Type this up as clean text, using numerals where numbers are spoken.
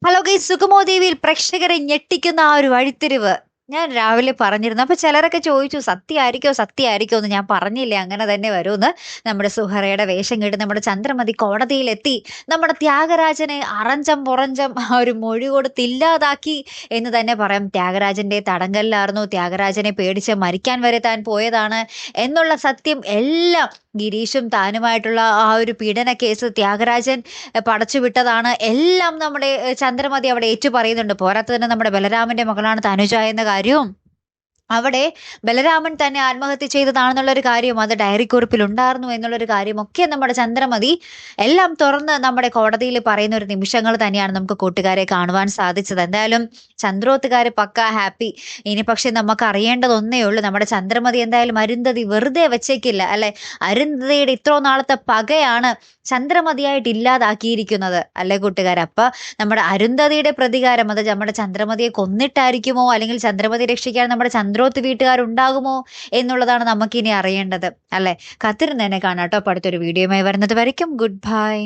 Hello guys, സുഗമോ ദേവിയിൽ പ്രേക്ഷകരെ ഞെട്ടിക്കുന്ന ആ ഒരു വഴിത്തിരിവ് ഞാൻ രാവിലെ പറഞ്ഞിരുന്നു. അപ്പൊ ചിലരൊക്കെ ചോദിച്ചു സത്യമായിരിക്കോ എന്ന്. ഞാൻ പറഞ്ഞില്ലേ അങ്ങനെ തന്നെ വരുമെന്ന്. നമ്മുടെ സുഹറയുടെ വേഷം കെട്ടി നമ്മുടെ ചന്ദ്രമതി കോടതിയിലെത്തി നമ്മുടെ ത്യാഗരാജനെ അറഞ്ചം പുറഞ്ചം ആ ഒരു മൊഴി കൊടുത്തില്ലാതാക്കി എന്ന് തന്നെ പറയാം. ത്യാഗരാജന്റെ തടങ്കലിലായിരുന്നു, ത്യാഗരാജനെ പേടിച്ച് മരിക്കാൻ വരെ താൻ പോയതാണ് എന്നുള്ള സത്യം എല്ലാം ഗിരീഷും താനുമായിട്ടുള്ള ആ ഒരു പീഡന കേസ് ത്യാഗരാജൻ പടച്ചുവിട്ടതാണ് എല്ലാം നമ്മുടെ ചന്ദ്രമതി അവിടെ ഏറ്റു പറയുന്നുണ്ട്. പോരാത്തതിന് നമ്മുടെ ബലരാമന്റെ മകളാണ് തനുജ എന്ന കാര്യവും അവിടെ ബലരാമൻ തന്നെ ആത്മഹത്യ ചെയ്തതാണെന്നുള്ളൊരു കാര്യം, അത് ഡയറി കുറിപ്പിൽ ഉണ്ടായിരുന്നു എന്നുള്ളൊരു കാര്യമൊക്കെ നമ്മുടെ ചന്ദ്രമതി എല്ലാം തുറന്ന് നമ്മുടെ കോടതിയിൽ പറയുന്ന ഒരു നിമിഷങ്ങൾ തന്നെയാണ് നമുക്ക് കൂട്ടുകാരെ കാണുവാൻ സാധിച്ചത്. എന്തായാലും ചന്ദ്രോത്തുകാര് പക്ക ഹാപ്പി. ഇനി പക്ഷെ നമുക്ക് അറിയേണ്ടത് ഒന്നേ ഉള്ളൂ, നമ്മുടെ ചന്ദ്രമതി എന്തായാലും അരുന്ധതി വെറുതെ വെച്ചേക്കില്ല അല്ലെ. അരുന്ധതിയുടെ ഇത്രോ നാളത്തെ പകയാണ് ചന്ദ്രമതിയായിട്ട് ഇല്ലാതാക്കിയിരിക്കുന്നത് അല്ലെ കൂട്ടുകാരെ. അപ്പൊ നമ്മുടെ അരുന്ധതിയുടെ പ്രതികാരം അത് നമ്മുടെ ചന്ദ്രമതിയെ കൊന്നിട്ടായിരിക്കുമോ, അല്ലെങ്കിൽ ചന്ദ്രമതി രക്ഷിക്കാൻ നമ്മുടെ ചന്ദ്രോത്ത് വീട്ടുകാരുണ്ടാകുമോ എന്നുള്ളതാണ് നമുക്കിനി അറിയേണ്ടത് അല്ലെ. കാത്തിരുന്ന് തന്നെ കാണാട്ടോ. അടുത്തൊരു വീഡിയോയുമായി വരുന്നത് വരയ്ക്കും ഗുഡ് ബൈ.